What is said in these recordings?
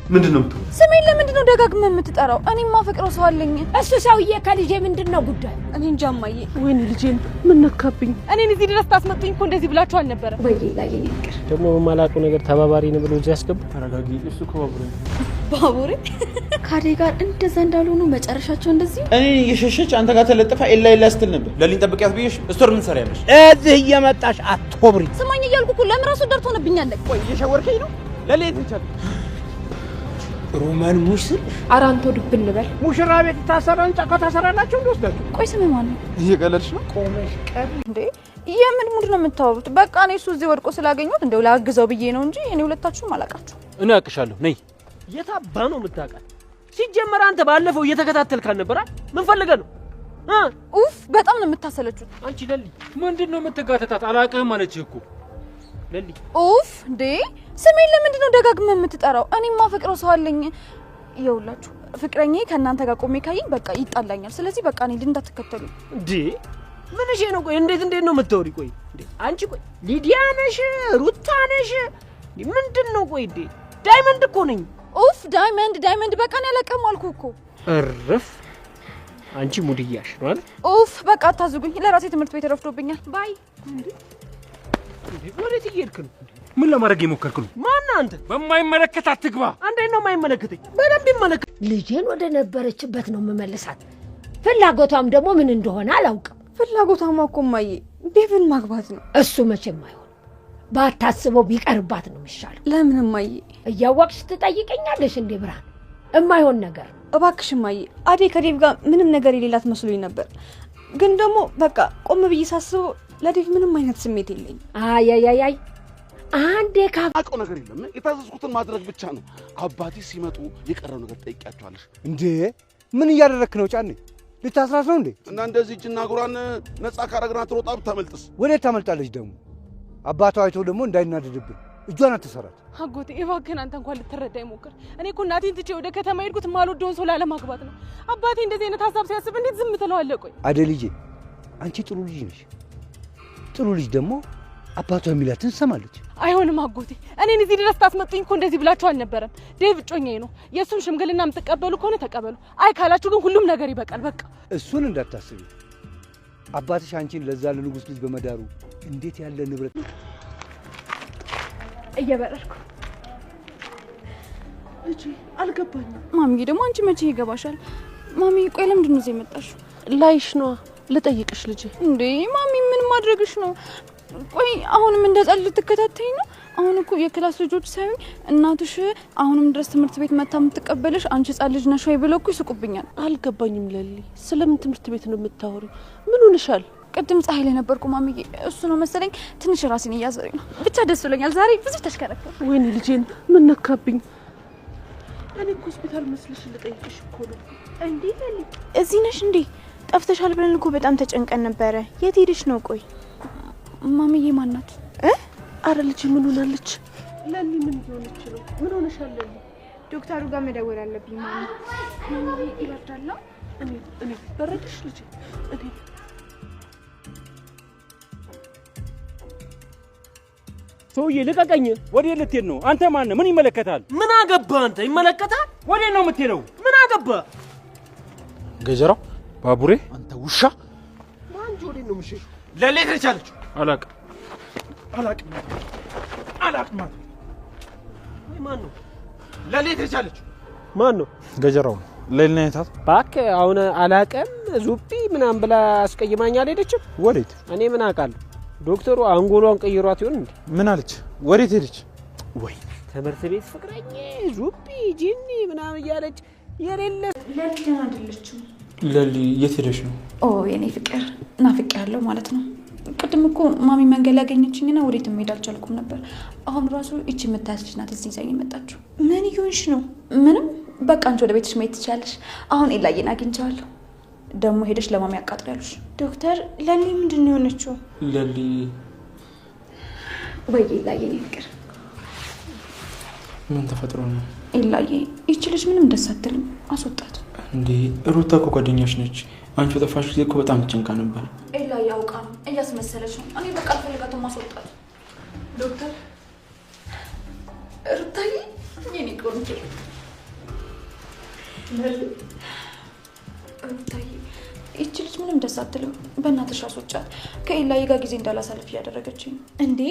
ምንድነው የምትለው? ስሜን ለምንድነው ደጋግመህ የምትጠራው? እኔ ማፈቅረው ሰው አለኝ። እሱ ሰውዬ ከልጄ ምንድነው ጉዳይ? እኔ እንጃ እማዬ። ወይኔ ልጄን ምን ነካብኝ? እኔን እዚህ ድረስ ታስመጡኝ እኮ እንደዚህ ብላችሁ አልነበረ? ወይዬ ላይ ይቅር። ደግሞ በማላውቀው ነገር ተባባሪ ነው ብሎ እዚህ ያስገባ። ተረጋጊ። እሱ ከባቡሬ ካዴ ጋር እንደዛ እንዳልሆኑ መጨረሻቸው እንደዚህ። እኔ እየሸሸች አንተ ጋር ተለጥፋ ኤላ ኤላ ስትል ነበር። ለሊን ጠብቂያት ብዬሽ ስቶር ምን ሰሪያለሽ? እዚህ እየመጣሽ አትኮብሪ። ስማኝ እያልኩ እኮ ለምን ራሱ ደርቶ ሆነብኛል። ቆይ እየሸወርከኝ ነው? ለሌት እንቻል ሮማን ሙሽር አራንቶ ድብን በል ሙሽራ ቤት ታሰራን ጫካ ታሰራላችሁ እንደወስዳችሁ። ቆይ ስሜ ማን ነው? እየቀለድሽ ነው? ቆመሽ ቀር እንዴ የምን ሙድ ነው የምታወሩት? በቃ እኔ እሱ እዚህ ወድቆ ስላገኘሁት እንደው ላግዘው ብዬ ነው እንጂ እኔ ሁለታችሁም አላውቃችሁ። እኔ አውቅሻለሁ። ነይ። የታባ ነው የምታውቃት? ሲጀመር አንተ ባለፈው እየተከታተልካል ነበር አይደል? ምን ፈልገህ ነው? ኡፍ በጣም ነው የምታሰለቹት። አንቺ ለሊ ምንድነው የምትጋተታት? አላውቅህም አለችህ እኮ ለሊ። ኡፍ እንዴ ስሜን ለምንድን ነው ደጋግመህ የምትጠራው? እኔ ማፈቅረው ሰው አለኝ። ይኸውላችሁ ፍቅረኛዬ ከእናንተ ጋር ቆሜ ካየኝ በቃ ይጣላኛል። ስለዚህ በቃ እኔ እንድትከተሉ። እንዴ ምን እሺ ነው? ቆይ እንዴት ነው የምትወሪ? ቆይ እንዴ አንቺ ቆይ ሊዲያ ነሽ ሩታ ነሽ ምንድነው? ቆይ እንዴ ዳይመንድ እኮ ነኝ። ኡፍ ዳይመንድ በቃ ነው ያለቀም አልኩ እኮ። እረፍ አንቺ ሙድያሽ ነው አይደል? ኡፍ በቃ አታዝጉኝ። ለራሴ ትምህርት ቤት ረፍዶብኛል። ባይ። እንዴ ወዴት እየሄድክ ነው? ምን ለማድረግ የሞከርክ ነው? ማን አንተ? በማይመለከት አትግባ። አንዴ ነው የማይመለከተኝ። በደንብ ይመለከት። ልጄን ወደ ነበረችበት ነው መመለሳት። ፍላጎቷም ደግሞ ምን እንደሆነ አላውቅም። ፍላጎቷማ እኮ እማዬ ዴቭን ማግባት ነው። እሱ መቼም አይሆን። ባታስበው ቢቀርባት ነው የሚሻለው። ለምን እማዬ? እያወቅሽ ትጠይቀኛለሽ እንዴ ብርሃን? እማይሆን ነገር። እባክሽ እማዬ አዴ ከዴቭ ጋር ምንም ነገር የሌላት መስሎኝ ነበር። ግን ደግሞ በቃ ቆም ብዬ ሳስበው ለዴቭ ምንም አይነት ስሜት የለኝም። አይ አንዴ አውቀው ነገር የለም። የታዘዝኩትን ማድረግ ብቻ ነው። አባቴ ሲመጡ የቀረው ነገር ጠይቂያቸዋለሽ። እንዴ ምን እያደረክ ነው? ጫኔ ልታስራት ነው እንዴ? እና እንደዚህ እጅና እግሯን ነፃ ካረግናት ሮጣ ብታመልጥስ? ወዴት ታመልጣለች ደግሞ? አባቷ አይቶ ደግሞ እንዳይናደድብን እጇን አትሰራት። አጎቴ እባክህን አንተ እንኳን ልትረዳኝ ሞክር። እኔ እኮ እናቴን ትቼ ወደ ከተማ ሄድኩት ማልወደውን ሰው ላለማግባት ነው። አባቴ እንደዚህ አይነት ሐሳብ ሲያስብ እንዴት ዝም ትለዋለህ? ቆይ አደ ልጄ አንቺ ጥሩ ልጅ ነሽ። ጥሩ ልጅ ደግሞ አባቷ የሚላትን ሰማለች። አይሆንም አጎቴ፣ እኔን እዚህ ድረስ ታስመጡኝ እኮ እንደዚህ ብላችሁ አልነበረም። ዴቭ እጮኛዬ ነው። የእሱን ሽምግልና የምትቀበሉ ከሆነ ተቀበሉ። አይ ካላችሁ ግን ሁሉም ነገር ይበቃል። በቃ እሱን እንዳታስቢ። አባትሽ አንቺን ለዛ ለንጉስ ልጅ በመዳሩ እንዴት ያለ ንብረት እየበረርኩ ልጄ አልገባኝም። ማሚዬ ደግሞ አንቺ መቼ ይገባሻል? ማሚ ቆይ ለምንድን ነው እዚህ የመጣሽው? ላይሽ ነው ልጠይቅሽ ልጄ። እንዴ ማሚ ምን ማድረግሽ ነው? ቆይ አሁንም እንደጸል ልትከታተኝ ነው? አሁን እኮ የክላስ ልጆች ሳይሆን እናትሽ አሁንም ድረስ ትምህርት ቤት መታ የምትቀበልሽ አንቺ ጻል ልጅ ነሽ ወይ ብለው እኮ ይስቁብኛል። አልገባኝም ለሊ፣ ስለምን ትምህርት ቤት ነው የምታወሪው? ምን ሆነሻል? ቅድም ፀሐይ ላይ ነበርኩ ማሚዬ። እሱ ነው መሰለኝ ትንሽ ራሴን እያዘረኝ ነው። ብቻ ደስ ብሎኛል። ዛሬ ብዙ ተሽከረከረ። ወይኔ ልጄን ምን ነካብኝ? እኔ ሆስፒታል መስልሽ ልጠይቅሽ እኮ ነው። እንዴ ለሊ እዚህ ነሽ እንዴ? ጠፍተሻል ብለን እኮ በጣም ተጨንቀን ነበረ። የት ሄድሽ ነው? ቆይ ማሚዬ ማናት? አረ ልጅ ምን ሆናለች? ለሊ ምን ሆነች ነው? ምን ሆነሻል ለሊ? ዶክተሩ ጋር መደወል አለብኝ ማሚ። ይበርዳል ነው? እኔ በረደሽ ልጅ? እኔ ሰውዬ ልቀቀኝ። ወዴት ልትሄድ ነው? አንተ ማን ነህ? ምን ይመለከታል? ምን አገባህ አንተ? ይመለከታል? ወዴት ነው የምትሄደው? ምን አገባህ? ገጀራው ባቡሬ አንተ ውሻ ማን ወዴት ነው የምትሄደው? ለሌት ነቻለች። አላቅም ወይ ማን ነው? ለሌት ነቻለች። ማን ነው? ገጀራው ለሌት ነታት። እባክህ አሁን አላቅም ዙቢ ምናምን ብላ አስቀይማኝ አልሄደችም። ወዴት? እኔ ምን አውቃለሁ? ዶክተሩ አንጎሏን ቀይሯት ይሆን እንዴ? ምን አለች? ወዴት ሄደች? ወይ ትምህርት ቤት ፍቅረኛ ዙቢ ጂኒ ምናምን እያለች የሌለ ለሊ አይደለችም። ለሊ የት ሄደሽ ነው? ኦ የኔ ፍቅር ናፍቄያለሁ ማለት ነው። ቅድም እኮ ማሚ መንገድ ያገኘችኝና ወዴትም መሄድ አልቻልኩም ነበር። አሁን ራሱ እቺ የምታስልሽ ናት እዚህ ይዛኝ መጣችሁ። ምን ይሆንሽ ነው? ምንም በቃ አንቺ ወደ ቤትሽ መሄድ ትችያለሽ። አሁን ኤላዬን አግኝቻለሁ። ደግሞ ሄደሽ ለማሚ አቃጥሪያለሽ። ዶክተር ለሊ ምንድን ነው የሆነችው? ለሊ ወይ ኤላዬ የኔ ፍቅር ምን ተፈጥሮ ነው? ኤላዬ ይቺ ልጅ ምንም ደስ አትልም። አስወጣት እንዴ። ሩታ እኮ ጓደኛሽ ነች። አንቺ በጠፋሽ ጊዜ እኮ በጣም ተጨንቃ ነበር። ኤላዬ አውቃ ነው እያስመሰለች ነው። እኔ በቃ አልፈልጋትም። ማስወጣት ዶክተር ሩታዬ የኔ ቆንጆ ሩታዬ ይቺ ልጅ ምንም ደስ አትልም። በእናትሽ አስወጫት። ከኤላዬ ጋር ጊዜ እንዳላሳልፍ እያደረገችኝ። እንዴ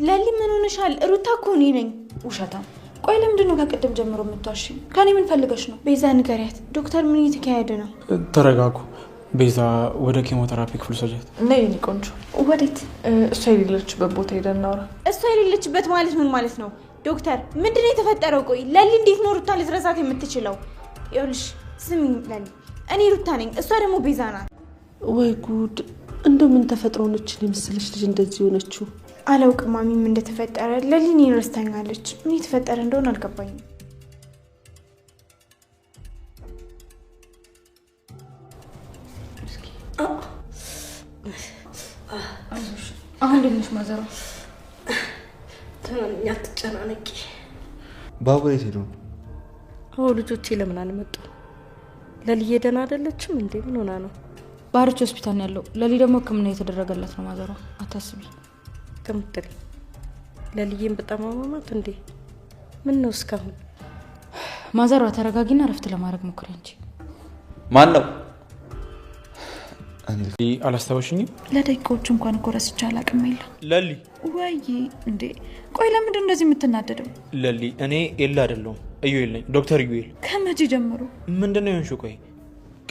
ለሊ ምን ሆነሻል? ሩታ እኮ እኔ ነኝ። ውሸታም። ቆይ ለምንድን ነው ከቅድም ጀምሮ የምትዋሽኝ? ከኔ ምን ፈልገሽ ነው? ቤዛ ንገሪያት። ዶክተር ምን እየተካሄደ ነው? ተረጋጉ። ቤዛ ወደ ኬሞቴራፒ ክፍል ሰጃት። ነይ የኔ ቆንጆ። ወዴት? እሷ የሌለችበት ቦታ ሄደን እናውራ። እሷ የሌለችበት ማለት ምን ማለት ነው? ዶክተር ምንድን ነው የተፈጠረው? ቆይ ለሊ እንዴት ነው ሩታ ልትረሳት የምትችለው? ይኸውልሽ ስሚኝ ለሊ፣ እኔ ሩታ ነኝ፣ እሷ ደግሞ ቤዛ ናት። ወይ ጉድ! እንደምን ተፈጥሮ ነች የመሰለች ልጅ እንደዚህ ሆነችው? አላውቅም ማሚ ምን እንደተፈጠረ። ለሊ እኔን ረስታኛለች። ምን የተፈጠረ እንደሆነ አልገባኝም። አሁን እንደነሽ ማዘሯ ተናኛ ተጨናነቂ። ባቡሬ ሄዶ አዎ ልጆቼ ለምን አልመጡ? ለልዬ ደህና አይደለችም እንዴ? ምን ሆና ነው? ባህርች ሆስፒታል ነው ያለው። ለሊ ደግሞ ሕክምና እየተደረገላት ነው ማዘሯ። አታስቢ። ከምትል ለልዬም በጣም አማማት እንዴ? ምን ነው እስካሁን? ማዘሯ ተረጋጊና ረፍት ለማድረግ ሞክሪ እንጂ። ማን ነው? አላስታወሽኝም? ለደቂቃዎች እንኳን እኮ ረስቼ አላውቅም። የለ ለሊ። ወይ እንዴ! ቆይ ለምንድን እንደዚህ የምትናደደው? ለሊ እኔ ኤላ አይደለሁም እዩኤል ነኝ። ዶክተር እዩኤል። ከመቼ ጀምሮ? ምንድነው የሆንሽው? ቆይ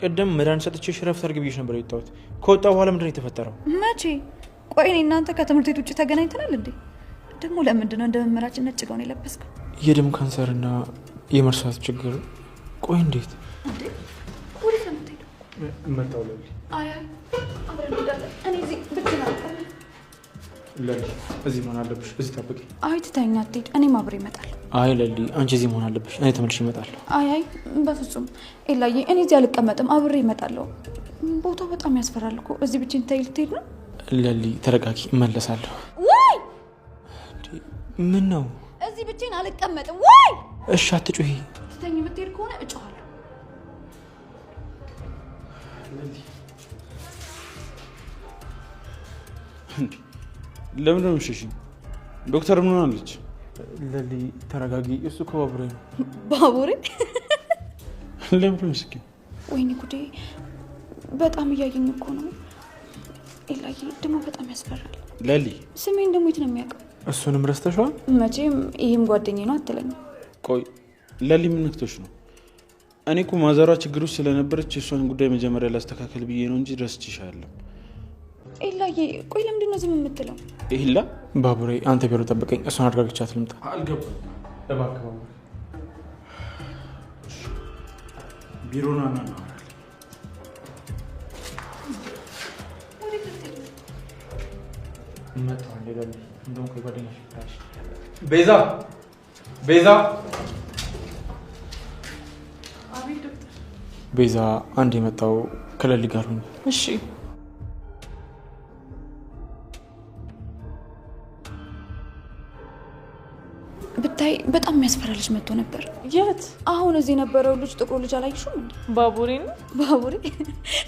ቅድም መድኃኒት ሰጥቼሽ ረፍት አድርጊ ብዬሽ ነበር የወጣሁት። ከወጣ በኋላ ምንድነው የተፈጠረው? መቼ? ቆይ እኔ እናንተ ከትምህርት ቤት ውጭ ተገናኝተናል እንዴ? ደግሞ ለምንድነው እንደ መመራችን ነጭ ጋውን የለበስከው? የደም ካንሰርና የመርሳት ችግር። ቆይ እንዴት እንዴ? ወዴት ነው የምትሄደው? መጣሁ ለሊ። አይ አብረን እንሄዳለን። እኔ እዚህ ብቻዬን አልቀርም። ለሊ እዚህ መሆን አለብሽ። እዚህ ጠብቂ። አይ ትተኛ አትሄድ። እኔም አብሬ እመጣለሁ። አይ ለሊ አንቺ እዚህ መሆን አለብሽ። እኔ ተመልሼ እመጣለሁ። አይ በፍጹም ኤላዬ፣ እኔ እዚህ አልቀመጥም። አብሬ እመጣለሁ። ቦታው በጣም ያስፈራል እኮ። እዚህ ብቻዬን ትተይ ልትሄድ ነው? ለሊ ተረጋጊ፣ እመለሳለሁ። ወይ ምን ነው? እዚህ ብቻዬን አልቀመጥም። ወይ እሺ አትጩሂ። ትተኝ የምትሄድ ከሆነ እጮሃለሁ። ለምን ነው የምትሸሺኝ? ዶክተር ምን ሆናለች? ለሊ ተረጋጊ። እሱ እኮ ባቡሬ ነው። ባቡሬ? ለምን ነው የምትስቂው? ወይኔ ጉዴ! በጣም እያየኝ እኮ ነው። ኤላዬ ደግሞ በጣም ያስፈራል። ለሊ ስሜን ደግሞ የት ነው የሚያውቀው? እሱንም ረስተሽዋል? መቼም ይህም ጓደኛዬ ነው አትለኝም። ቆይ ለሊ ምን ነክቶሽ ነው? እኔ እኮ ማዘሯ ችግር ውስጥ ስለነበረች የእሷን ጉዳይ መጀመሪያ ላስተካከል ብዬ ነው እንጂ ረስቼሻለሁ። ኤላዬ ቆይ ለምንድን ነው ዝም የምትለው? ይህላ ባቡሬ አንተ ቢሮ ጠብቀኝ። እሷን አረጋግቻት ልምጣ። አልገባም። እባክህ ባቡሬ ቢሮ ና ና ና መጣሁ። ለሊ እንደውም ከጓደኛሽ ታሽ ቤዛ ቤዛ ቤዛ አንድ የመጣው ከለሊ ጋር ሆኜ። እሺ ብታይ በጣም የሚያስፈራ ልጅ መጥቶ ነበር። የት? አሁን እዚህ የነበረው ልጅ ጥቁር ልጅ አላየሽውም እንዴ? ባቡሬ ነው። ባቡሬ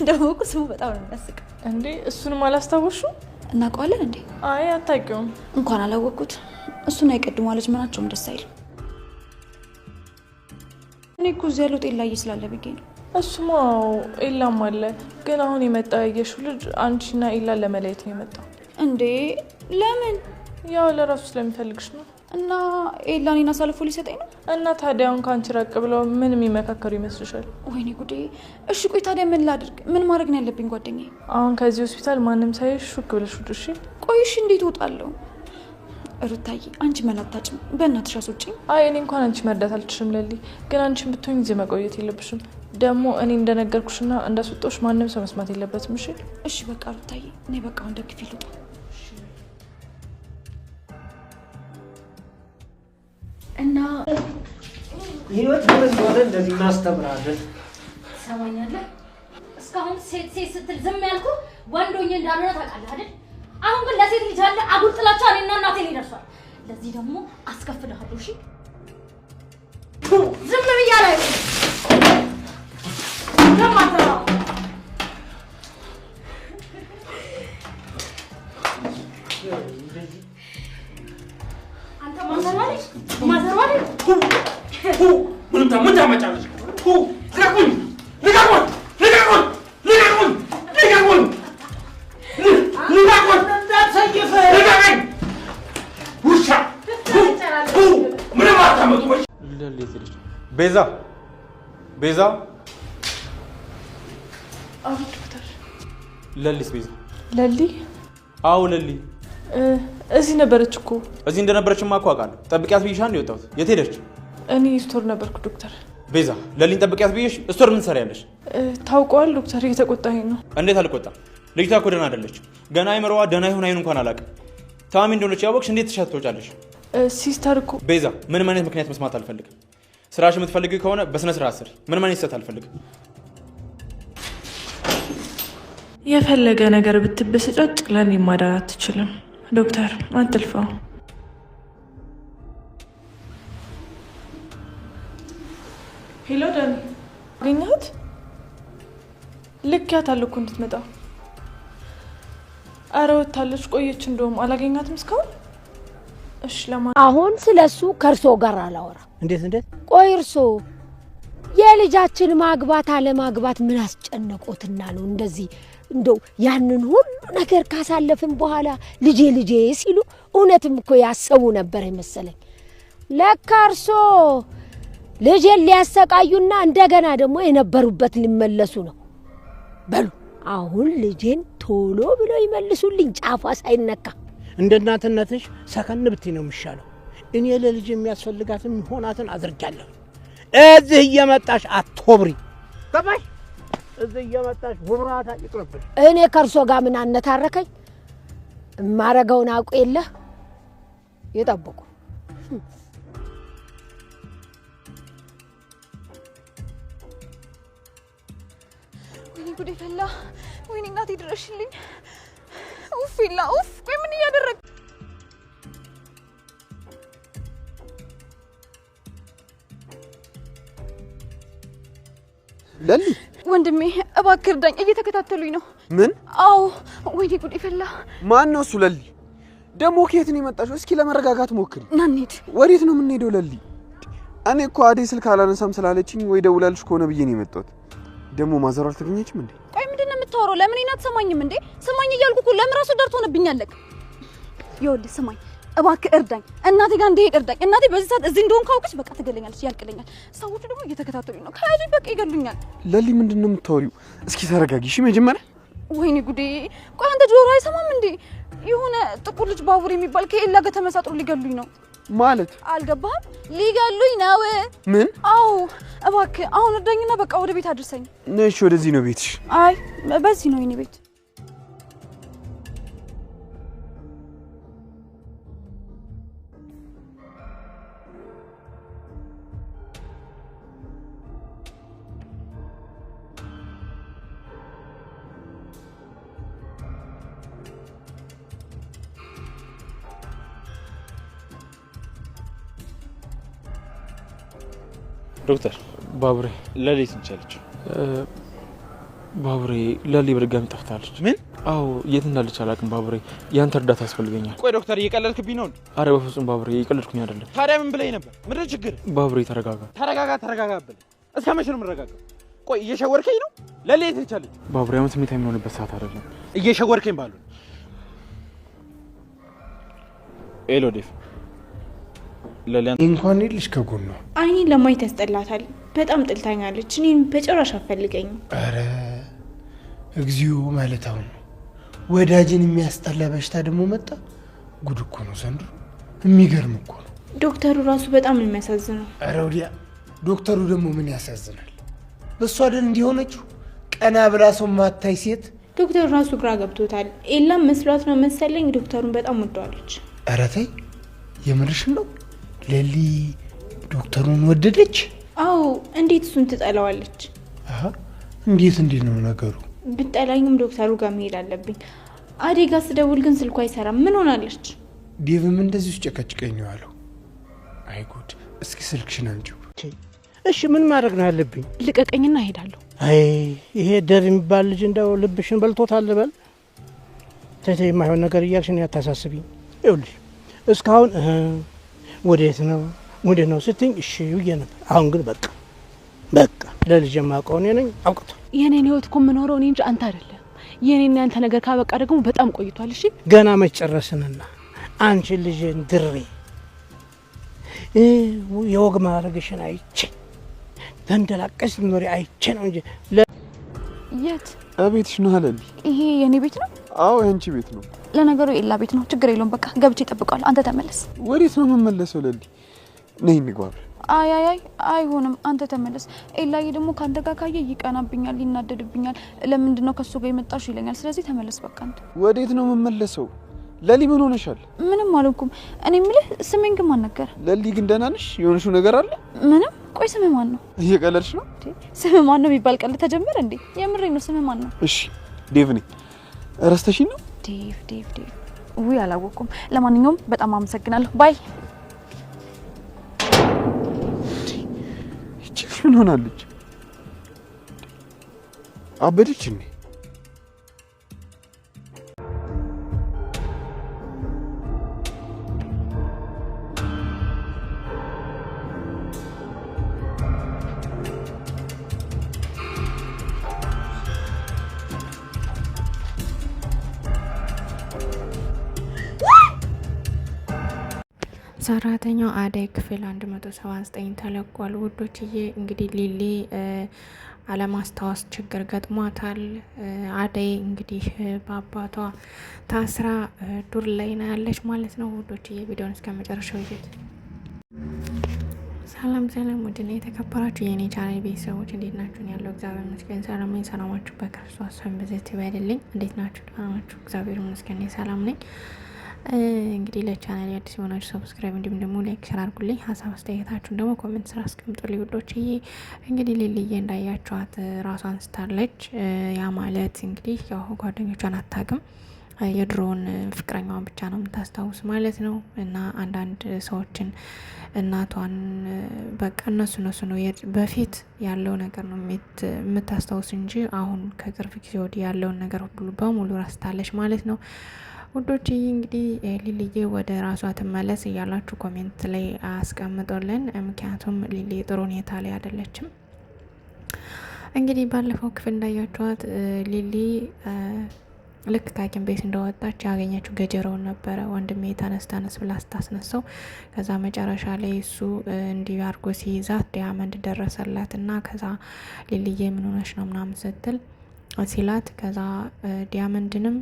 ደግሞ እኮ ስሙ በጣም ነው የሚያስቀው። እንዴ እሱንም አላስታወሹም? እናውቀዋለን እንዴ? አይ አታውቂውም? እንኳን አላወቅኩት። እሱና የቀድሞ ልጅ ምናቸውም ደስ አይልም። እኔ እኮ እዚህ ያለው ኤላዬ ስላለ ብዬ ነው። እሱማ ኤላም አለ፣ ግን አሁን የመጣ ያየሽው ልጅ አንቺና ኤላን ለመለየት ነው የመጣው። እንዴ ለምን? ያው ለራሱ ስለሚፈልግሽ ነው። እና ኤላ እኔን አሳልፎ ሊሰጠኝ ነው? እና ታዲያ አሁን ከአንቺ ራቅ ብለው ምን የሚመካከሩ ይመስልሻል? ወይኔ ጉዴ! እሺ ቆይ ታዲያ ምን ላድርግ? ምን ማድረግ ነው ያለብኝ ጓደኛዬ? አሁን ከዚህ ሆስፒታል ማንም ሳይሽ ሹክ ብለሽ ውጡ። እሺ ቆይ እሺ እንዴት እወጣለሁ? ሩታዬ አንቺ መላታጭም በእናትሽ አስወጪኝ። አይ እኔ እንኳን አንቺ መርዳት አልችልም ለሊ፣ ግን አንቺን ብትሆኝ እዚህ መቆየት የለብሽም። ደግሞ እኔ እንደነገርኩሽና እንዳስወጣሽ ማንም ሰው መስማት የለበትም። እሺ እሺ በቃ ሩታዬ፣ እኔ በቃ አሁን ደግፊ ልውጣ። እና ህይወት ምን እንደሆነ እንደዚህ እናስተምራለን። ትሰማኛለህ? እስካሁን ሴት ሴት ስትል ዝም ያልኩ ወንዶኝ እንዳልሆነ ታውቃለህ አይደል? አሁን ግን ለሴት ልጅ አለ አጉል ጥላቻ እኔና እናቴ ላይ ደርሷል። ለዚህ ደግሞ አስከፍልሃለሁ። እሺ ዝም ብያለሁ። ለማታው አንተ ማዘርዋለሽ ምን ታመጫለሽ? ቤዛ ቤዛ። አዎ ዶክተር። ለሊስ ቤዛ? ለሊ? አዎ ለሊ እዚህ ነበረች እኮ። እዚህ እንደነበረችማ እኮ አውቃለሁ። ጠብቂያት ብዬሽ አንድ የወጣሁት። የት ሄደች? እኔ ስቶር ነበርኩ ዶክተር። ቤዛ ለሊን ጠብቂያት ብዬሽ ስቶር ምን ትሰሪያለሽ? ታውቀዋል ዶክተር፣ እየተቆጣኝ ነው። እንዴት አልቆጣም? ልጅቷ እኮ ደህና አይደለችም። ገና አይምሮዋ ደህና ይሁን አይሁን እንኳን አላውቅም። ታማሚ እንደሆነች ያወቅሽ እንዴት ተሻት ትወጫለሽ? ሲስተር እኮ። ቤዛ ምንም አይነት ምክንያት መስማት አልፈልግም። ስራሽ የምትፈልጊው ከሆነ በስነ ስርዓት ስሪ። ምንም አይነት ስህተት አልፈልግም። የፈለገ ነገር ብትበስጫጭ ለኔ ማዳን አትችልም ዶክተር፣ አትልፋው። ሄሎ ዳኒ፣ አገኘሃት? ልኬያታለሁ እኮ እንድትመጣ። አረ ወታለች፣ ቆየች። እንደውም አላገኛትም እስካሁን። እሺ አሁን ስለሱ ከርሶ ጋር አላወራ። እንዴት? ቆይ እርሶ የልጃችን ማግባት አለማግባት ምን አስጨነቆትና ነው እንደዚህ? እንደው ያንን ሁሉ ነገር ካሳለፍን በኋላ ልጄ ሲሉ እውነትም እኮ ያሰቡ ነበር የመሰለኝ። ለካ እርሶ ልጄን ሊያሰቃዩና እንደገና ደግሞ የነበሩበት ሊመለሱ ነው። በሉ አሁን ልጄን ቶሎ ብሎ ይመልሱልኝ፣ ጫፏ ሳይነካ። እንደ እናትነትሽ ሰከን ብትይ ነው የሚሻለው። እኔ ለልጅ የሚያስፈልጋትን ሆናትን አድርጋለሁ። እዚህ እየመጣሽ አትወብሪ ተባይ። እዚህ እየመጣሽ ወብራታ ይቅርብሽ። እኔ ከርሶ ጋር ምን አነታረከኝ? ማረገውን አውቁ የለ ይጠብቁ። ወይኔ ጉዴ ፈላ። ወይኔ እናቴ ድረሽልኝ። ኡፍ ይላ ኡፍ። ቆይ ምን እያደረግ ለሊ? ወንድሜ እባክህ እርዳኝ፣ እየተከታተሉኝ ነው። ምን? አዎ። ወይኔ ጉዴ ፈላ። ማን ነው እሱ? ለሊ ደግሞ ከየት ነው የመጣሽው? እስኪ ለመረጋጋት ሞክሪ። ና እንሂድ። ወዴት ነው የምንሄደው ለሊ? እኔ እኮ አደይ ስልክ አላነሳም ስላለችኝ ወይ ደውላልሽ ከሆነ ብዬ ነው የመጣሁት። ደግሞ ማዘር አልተገኘችም እንዴ? ቆይ ምንድነው የምታወራው? ለምን እኔን አትሰማኝም እንዴ? ስማኝ እያልኩ እኮ ለምን ራሱ ደርቶ ሆነብኛል። ይኸውልህ ስማኝ እባክህ እርዳኝ። እናቴ ጋር እንድሄድ እርዳኝ። እናቴ በዚህ ሰዓት እዚህ እንደሆን ካውቅሽ በቃ ትገለኛለች፣ ያልቅልኛል። ሰዎቹ ደግሞ እየተከታተሉኝ ነው። ከያዙኝ በቃ ይገሉኛል። ለሊ ምንድነው የምታወሪው? እስኪ ተረጋጊ እሺ መጀመሪያ። ወይኔ ጉዴ! ቆይ አንተ ጆሮ አይሰማም እንዴ? የሆነ ጥቁር ልጅ ባቡር የሚባል ከኤላ ጋር ተመሳጥሮ ሊገሉኝ ነው። ማለት አልገባህም? ሊገሉኝ ነው። ምን? አዎ እባክህ አሁን እርዳኝና በቃ ወደ ቤት አድርሰኝ። ነሽ? ወደዚህ ነው ቤትሽ? አይ በዚህ ነው የኔ ቤት። ዶክተር ባቡሬ ለሊ ትንቻለች። ባቡሬ ለሊ በድጋሚ ጠፍታለች። ምን? አዎ የት እንዳለች አላውቅም ባቡሬ። ያንተ እርዳታ ያስፈልገኛል። ቆይ ዶክተር እየቀለድክብኝ ነው? አረ በፍጹም ባቡሬ እየቀለድኩኝ አይደለም። ታዲያ ምን ብለኝ ነበር? ምንድን ችግር? ባቡሬ ተረጋጋ። ተረጋጋ ብለህ እስከ መቼ ነው የምረጋጋው? ቆይ እየሸወርከኝ ነው? ለሊ ትንቻለች። ባቡሬ አመት ስሜት የሚሆንበት ሰዓት አይደለም። እየሸወርከኝ ባሉ ኤሎዴፍ ለሊያን እንኳን ይልሽ ከጎኗ አይኔን ለማየት ያስጠላታል። በጣም ጥልታኛለች። እኔን በጭራሽ አትፈልገኝም። አረ እግዚኦ ማለት አሁን ነው። ወዳጅን የሚያስጠላ በሽታ ደግሞ መጣ። ጉድ እኮ ነው ዘንድሮ። የሚገርም እኮ ነው። ዶክተሩ ራሱ በጣም ነው የሚያሳዝነው። አረ ወዲያ ዶክተሩ ደግሞ ምን ያሳዝናል? በሷ አይደል እንዲሆነችው ቀና ብላ ሰው ማታይ ሴት። ዶክተሩ ራሱ ግራ ገብቶታል። ኤላም መስሏት ነው መሰለኝ ዶክተሩን በጣም ወደዋለች። አረ ተይ የምርሽን ነው? ለሊ ዶክተሩን ወደደች? አዎ። እንዴት እሱን ትጠላዋለች? አሃ እንዴት ነው ነገሩ? ብጠላኝም ዶክተሩ ጋር መሄድ አለብኝ። አደይ ጋር ስደውል ግን ስልኳ አይሰራም። ምን ሆናለች? ዴቭም እንደዚህ ጨቀጭቀኝ ነው ያለው። አይ ጉድ! እስኪ ስልክሽን አንቺው። እሺ ምን ማድረግ ነው ያለብኝ? ልቀቀኝና እሄዳለሁ። አይ ይሄ ዴቭ የሚባል ልጅ እንደው ልብሽን በልቶታል በል። ተይ የማይሆን ነገር እያልሽን ያታሳስቢኝ። ይኸውልሽ እስካሁን ወዴት ነው ስትኝ እሺ ብዬ ነበር። አሁን ግን በቃ ለልጅ የማውቀው እኔ ነኝ። አውቅቶ የኔን ህይወት እኮ የምኖረው እኔ እንጂ አንተ አይደለም። የኔና ያንተ ነገር ካበቃ ደግሞ በጣም ቆይቷል። እሺ ገና መች ጨረስንና አንቺ ልጅን ድሬ የወግ ማድረግሽን አይቼ ተንደላቀሽ ኖሪ አይቼ ነው እንጂ የት ቤትሽ ነው አለል። ይሄ የኔ ቤት ነው? አዎ ያንቺ ቤት ነው። ለነገሩ የላ ቤት ነው። ችግር የለውም። በቃ ገብቼ እጠብቃለሁ። አንተ ተመለስ። ወዴት ነው የምመለሰው? ለሊ ነይ እንግባ። አይ አይሆንም። አንተ ተመለስ። ኤላዬ ደግሞ ካንተ ጋር ካየ ይቀናብኛል፣ ይናደድብኛል። ለምንድን ነው ከሱ ጋር የመጣሽ ይለኛል። ስለዚህ ተመለስ በቃ አንተ። ወዴት ነው የምመለሰው? ለሊ ምን ሆነሻል? ምንም አልኩም። እኔ የምልህ ስሜን ግን ማን ነገረ? ለሊ ግን ደህና ነሽ? የሆንሽው ነገር አለ? ምንም። ቆይ ስምህ ማን ነው? እየቀለድሽ ነው? ስምህ ማን ነው የሚባል ቀልድ ተጀመረ እንዴ? የምሬን ነው። ስምህ ማን ነው? እሺ ዴቭ ነኝ። ረስተሽኝ ነው? ዴቭ ውይ አላወኩም። ለማንኛውም በጣም አመሰግናለሁ። ባይ። እቺ ምን ሆናለች? አበደች እንዴ? ሰራተኛው አደይ ክፍል 179 ተለቋል። ውዶችዬ እንግዲህ ሊሊ አለማስታወስ ችግር ገጥሟታል። አደይ እንግዲህ በአባቷ ታስራ ዱር ላይ ነው ያለች ማለት ነው። ውዶችዬ ቪዲዮን እስከ መጨረሻው ይዩት። ሰላም ውድና የተከበራችሁ የኔ ቻናል ቤተሰቦች እንዴት ናችሁ? ያለው እግዚአብሔር ይመስገን ሰላም ነኝ። ሰላማችሁ በክርስቶስ ስም ብዝት ይበልልኝ። እንዴት ናችሁ? ደህና ናችሁ? እግዚአብሔር ይመስገን ሰላም ነኝ። እንግዲህ ለቻናል አዲስ የሆናችሁ ሰብስክራይብ እንዲሁም ደግሞ ላይክ ሼር አድርጉልኝ። ሀሳብ አስተያየታችሁን ደግሞ ኮሜንት ስራ አስቀምጡልኝ ውዶችዬ። እንግዲህ ሊሊዬ እንዳያችኋት ራሷን ስታለች። ያ ማለት እንግዲህ ያው ጓደኞቿን አታውቅም፣ የድሮውን ፍቅረኛዋን ብቻ ነው የምታስታውስ ማለት ነው። እና አንዳንድ ሰዎችን እናቷን በቃ እነሱ ነው በፊት ያለው ነገር ነው የምታስታውስ እንጂ አሁን ከቅርብ ጊዜ ወዲህ ያለውን ነገር ሁሉ በሙሉ ረስታለች ማለት ነው። ውዶች እንግዲህ ሊሊዬ ወደ ራሷ ትመለስ እያላችሁ ኮሜንት ላይ አስቀምጦልን። ምክንያቱም ሊሊ ጥሩ ሁኔታ ላይ አይደለችም። እንግዲህ ባለፈው ክፍል እንዳያችኋት ሊሊ ልክ ከሐኪም ቤት እንደወጣች ያገኘችው ገጀራውን ነበረ። ወንድሜ ተነስ ብላ ስታስነሳው ከዛ መጨረሻ ላይ እሱ እንዲህ አድርጎ ሲይዛት ዲያመንድ ደረሰላት እና ከዛ ሊሊዬ ምን ሆነሽ ነው ምናምን ስትል ሲላት ከዛ ዲያመንድንም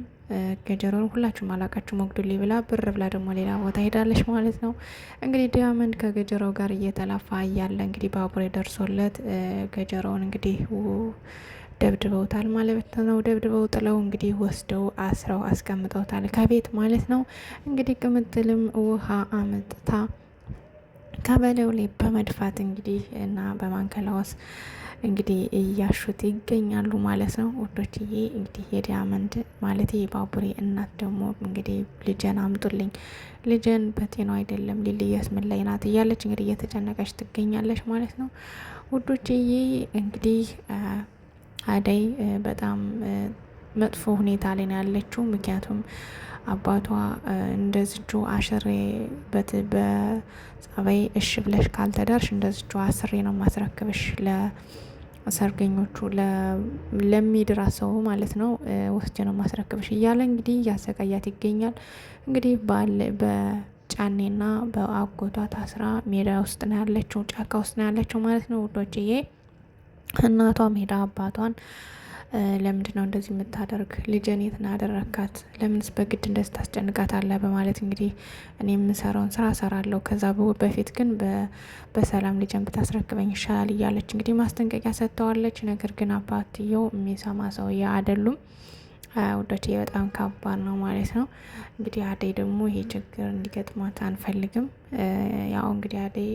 ገጀሮን ሁላችሁም አላቃችሁ መግዱልኝ ብላ ብር ብላ ደግሞ ሌላ ቦታ ሄዳለች ማለት ነው። እንግዲህ ዲያመንድ ከገጀራው ጋር እየተላፋ እያለ እንግዲህ ባቡሬ ደርሶለት ገጀራውን እንግዲህ ደብድበውታል ማለት ነው። ደብድበው ጥለው እንግዲህ ወስደው አስረው አስቀምጠውታል ከቤት ማለት ነው። እንግዲህ ቅምጥልም ውሃ አመጥታ ከበለው ላይ በመድፋት እንግዲህ እና በማንከላወስ እንግዲህ እያሹት ይገኛሉ ማለት ነው። ውዶችዬ እንግዲህ የዲያመንድ ማለት የባቡሬ እናት ደግሞ እንግዲህ ልጄን አምጡልኝ፣ ልጄን በጤናው አይደለም ሊልየስ ምን ላይ ናት እያለች እንግዲህ እየተጨነቀች ትገኛለች ማለት ነው። ውዶችዬ እንግዲህ አደይ በጣም መጥፎ ሁኔታ ላይ ነው ያለችው። ምክንያቱም አባቷ እንደዝቹ አሽሬ በጸባይ እሺ ብለሽ ካልተዳርሽ እንደዝቹ አስሬ ነው ማስረክብሽ ለሰርገኞቹ ለሚድራ ሰው ማለት ነው ወስጄ ነው ማስረክብሽ እያለ እንግዲህ እያሰቃያት ይገኛል። እንግዲህ በጫኔና በአጎቷ ታስራ ሜዳ ውስጥ ነው ያለችው፣ ጫካ ውስጥ ነው ያለችው ማለት ነው ውዶችዬ። እናቷ ሜዳ አባቷን ለምንድን ነው እንደዚህ የምታደርግ? ልጄን የት ነው ያደረካት? ለምንስ በግድ እንደዚህ ታስጨንቃታለህ? በማለት እንግዲህ እኔ የምሰራውን ስራ እሰራለሁ፣ ከዛ በፊት ግን በሰላም ልጄን ብታስረክበኝ ይሻላል እያለች እንግዲህ ማስጠንቀቂያ ሰጥተዋለች። ነገር ግን አባትየው የሚሰማ ሰውዬ አይደሉም። ውዶቼ በጣም ከባድ ነው ማለት ነው። እንግዲህ አደይ ደግሞ ይሄ ችግር እንዲገጥማት አንፈልግም። ያው እንግዲህ አደይ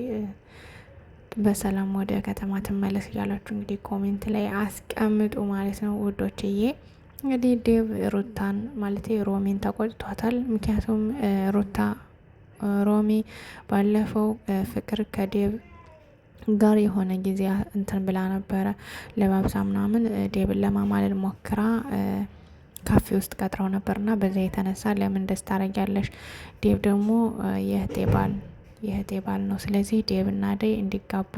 በሰላም ወደ ከተማ ትመለስ እያላችሁ እንግዲህ ኮሜንት ላይ አስቀምጡ ማለት ነው ውዶችዬ። እንግዲህ ዴቭ ሩታን ማለት ሮሚን ተቆጥቷታል። ምክንያቱም ሮሚ ባለፈው ፍቅር ከዴቭ ጋር የሆነ ጊዜ እንትን ብላ ነበረ ለባብሳ ምናምን ዴቭን ለማማለል ሞክራ ካፌ ውስጥ ቀጥረው ነበርና በዛ የተነሳ ለምን ደስ ታረጊያለሽ? ዴቭ ደግሞ የእህቴ ባል ነው። ስለዚህ ዴቭ እና አደይ እንዲጋቡ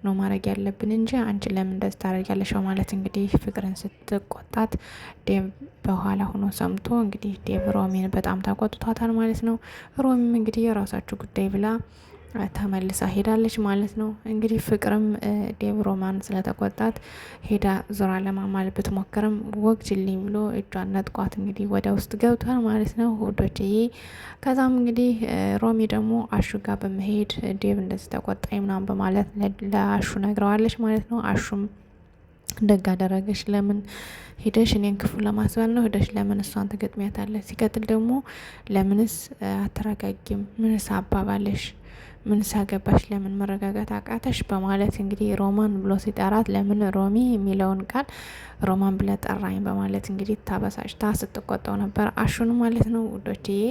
ነው ማድረግ ያለብን እንጂ አንቺ ለምን ደስ ታረጊያለሽ ማለት እንግዲህ ፍቅርን ስትቆጣት ዴቭ በኋላ ሆኖ ሰምቶ እንግዲህ ዴቭ ሮሚን በጣም ታቆጥቷታል ማለት ነው። ሮሚም እንግዲህ የራሳችሁ ጉዳይ ብላ ተመልሳ ሄዳለች ማለት ነው። እንግዲህ ፍቅርም ዴቭ ሮማን ስለተቆጣት ሄዳ ዞራ ለማማል ብትሞክርም ወግጅልኝ ብሎ እጇን ነጥቋት እንግዲህ ወደ ውስጥ ገብቷል ማለት ነው ውዶችዬ። ከዛም እንግዲህ ሮሚ ደግሞ አሹ ጋር በመሄድ ዴቭ እንደዚህ ተቆጣኝ ምናምን በማለት ለአሹ ነግረዋለች ማለት ነው። አሹም ደግ አደረገች። ለምን ሄደሽ እኔን ክፉ ለማስባል ነው ሄደሽ ለምን እሷን ትገጥሚያታለሽ? ሲቀጥል ደግሞ ለምንስ አትረጋጊም? ምንስ አባባለሽ? ምን ሳገባሽ? ለምን መረጋጋት አቃተሽ? በማለት እንግዲህ ሮማን ብሎ ሲጠራት ለምን ሮሚ የሚለውን ቃል ሮማን ብለ ጠራኝ በማለት እንግዲህ ታበሳጭታ ስትቆጣው ነበር አሹን ማለት ነው ውዶችዬ።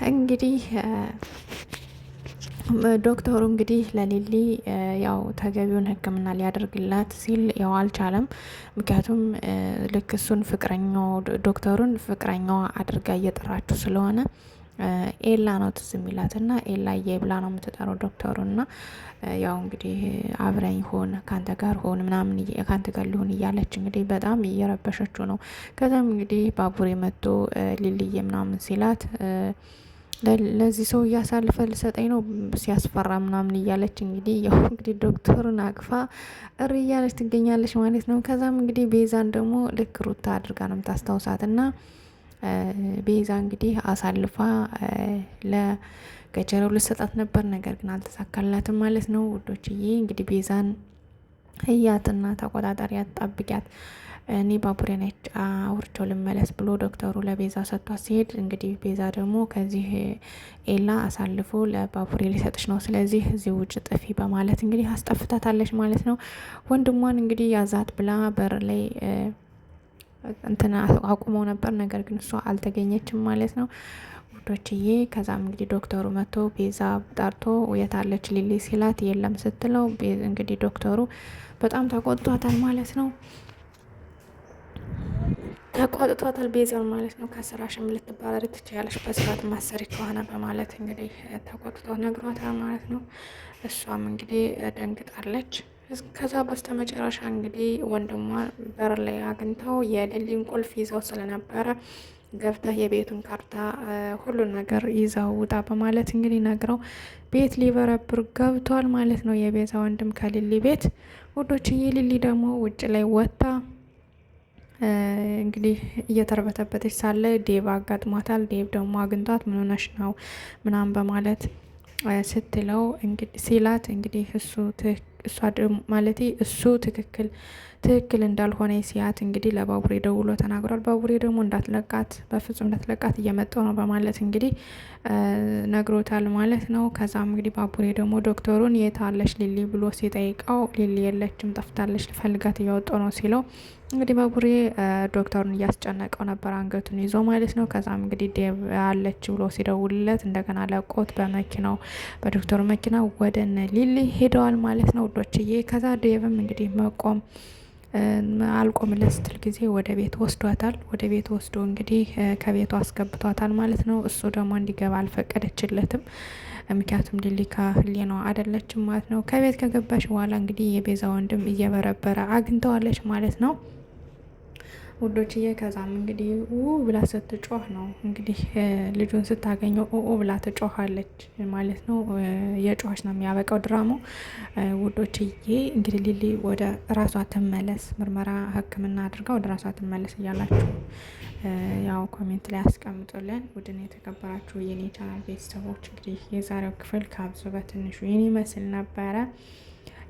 እንግዲህ ዶክተሩ እንግዲህ ለሊሊ ያው ተገቢውን ሕክምና ሊያደርግላት ሲል ያው አልቻለም። ምክንያቱም ልክ እሱን ፍቅረኛው ዶክተሩን ፍቅረኛዋ አድርጋ እየጠራችሁ ስለሆነ ኤላ ነው ትዝ የሚላትና ኤላዬ ብላ ነው የምትጠራው ዶክተሩና ያው እንግዲህ አብረኝ ሆን ካንተ ጋር ሆን ምናምን ካንተ ጋር ሊሆን እያለች እንግዲህ በጣም እየረበሸችው ነው። ከዛም እንግዲህ ባቡሬ መጥቶ ሊልዬ ምናምን ሲላት ለዚህ ሰው እያሳልፈ ልሰጠኝ ነው ሲያስፈራ ምናምን እያለች እንግዲህ ያው እንግዲህ ዶክተሩን አቅፋ እሪ እያለች ትገኛለች ማለት ነው። ከዛም እንግዲህ ቤዛን ደግሞ ልክ ሩታ አድርጋ ነው የምታስታውሳትና ቤዛ እንግዲህ አሳልፋ ለገጀረው ልሰጣት ነበር፣ ነገር ግን አልተሳካላትም ማለት ነው ውዶችዬ። እንግዲህ ቤዛን ህያትና ተቆጣጣሪያት ጠብቂያት እኔ ባቡሬን አውርቼው ልመለስ ብሎ ዶክተሩ ለቤዛ ሰጥቷት ሲሄድ እንግዲህ ቤዛ ደግሞ ከዚህ ኤላ አሳልፎ ለባቡሬ ሊሰጥሽ ነው፣ ስለዚህ እዚህ ውጭ ጥፊ በማለት እንግዲህ አስጠፍታታለች ማለት ነው። ወንድሟን እንግዲህ ያዛት ብላ በር ላይ እንትና አቁመው ነበር፣ ነገር ግን እሷ አልተገኘችም ማለት ነው ውዶችዬ። ከዛም እንግዲህ ዶክተሩ መጥቶ ቤዛ ጠርቶ የታለች ሊሊ ሲላት የለም ስትለው እንግዲህ ዶክተሩ በጣም ተቆጥቷታል ማለት ነው። ተቆጥቷታል ቤዛን ማለት ነው። ከስራሽም ልትባረሪ ትችያለሽ በስርዓት ማሰሪ ከሆነ በማለት እንግዲህ ተቆጥቶ ነግሯታል ማለት ነው። እሷም እንግዲህ ደንግጣለች። ከዛ በስተመጨረሻ እንግዲህ ወንድሟ በር ላይ አግኝተው የሊሊን ቁልፍ ይዘው ስለነበረ ገብተህ የቤቱን ካርታ ሁሉን ነገር ይዘው ውጣ በማለት እንግዲህ ነግረው ቤት ሊበረብር ገብቷል ማለት ነው። የቤዛ ወንድም ከሊሊ ቤት ውዶችዬ። ሊሊ ደግሞ ውጭ ላይ ወጣ እንግዲህ እየተርበተበተች ሳለ ዴቭ አጋጥሟታል። ዴቭ ደግሞ አግኝቷት ምን ሆነሽ ነው ምናምን በማለት ስትለው እንግዲህ ሲላት እንግዲህ እሷ ማለት እሱ ትክክል እንዳልሆነ ሲያት እንግዲህ ለባቡሬ ደውሎ ተናግሯል። ባቡሬ ደግሞ እንዳትለቃት በፍጹም እንዳትለቃት እየመጣው ነው በማለት እንግዲህ ነግሮታል ማለት ነው። ከዛም እንግዲህ ባቡሬ ደግሞ ዶክተሩን የታለች ሊሊ ብሎ ሲጠይቀው ሊሊ የለችም ጠፍታለች ልፈልጋት እያወጣው ነው ሲለው እንግዲህ ባቡሬ ዶክተሩን እያስጨነቀው ነበር አንገቱን ይዞ ማለት ነው። ከዛም እንግዲህ ዴቭ አለች ብሎ ሲደውልለት እንደገና ለቆት በመኪናው በዶክተሩ መኪና ወደ እነ ሊሊ ሄደዋል ማለት ነው ውዶችዬ። ከዛ ዴቭም እንግዲህ መቆም አልቆምለት ስትል ጊዜ ወደ ቤት ወስዷታል። ወደ ቤት ወስዶ እንግዲህ ከቤቱ አስገብቷታል ማለት ነው። እሱ ደግሞ እንዲገባ አልፈቀደችለትም። ምክንያቱም ሊሊ ከህሊናዋ አይደለችም ማለት ነው። ከቤት ከገባች በኋላ እንግዲህ የቤዛ ወንድም እየበረበረ አግኝተዋለች ማለት ነው ውዶችዬ። ከዛም እንግዲህ ብላ ስትጮህ ነው እንግዲህ ልጁን ስታገኘው ብላ ትጮሃለች ማለት ነው። የጮኸች ነው የሚያበቃው ድራማው ውዶችዬ። እንግዲህ ሊሊ ወደ ራሷ ትመለስ፣ ምርመራ ሕክምና አድርጋ ወደ ራሷ ትመለስ እያላችሁ ያው ኮሜንት ላይ አስቀምጡልን። ውድን የተከበራችሁ የኔ ቻናል ቤተሰቦች እንግዲህ የዛሬው ክፍል ከብዙ በትንሹ ይህን ይመስል ነበረ።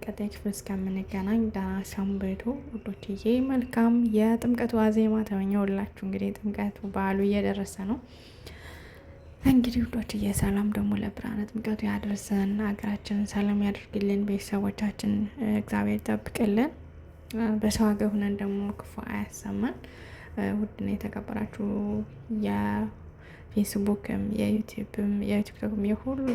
ቀጣይ ክፍል እስከምንገናኝ ደህና ሰንብቱ ውዶችዬ። መልካም የጥምቀት ዋዜማ ተመኘሁላችሁ። እንግዲህ ጥምቀቱ በዓሉ እየደረሰ ነው። እንግዲህ ውዶችዬ ሰላም ደግሞ ለብርሃነ ጥምቀቱ ያደርሰን፣ ሀገራችንን ሰላም ያደርግልን፣ ቤተሰቦቻችን እግዚአብሔር ይጠብቅልን፣ በሰው ሀገር ሁነን ደግሞ ክፉ አያሰማን። ውድና የተከበራችሁ የፌስቡክም የዩቲዩብም የቲክቶክም የሁሉ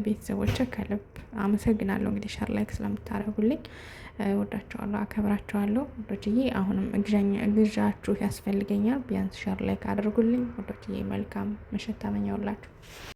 ቤተሰቦች ከልብ አመሰግናለሁ። እንግዲህ ሸር ላይክ ስለምታደርጉልኝ ወዳችኋለሁ፣ አከብራችኋለሁ ወዶችዬ። አሁንም እግዣችሁ ያስፈልገኛል። ቢያንስ ሸር ላይክ አድርጉልኝ ወዶችዬ። መልካም ምሽት ተመኘሁላችሁ።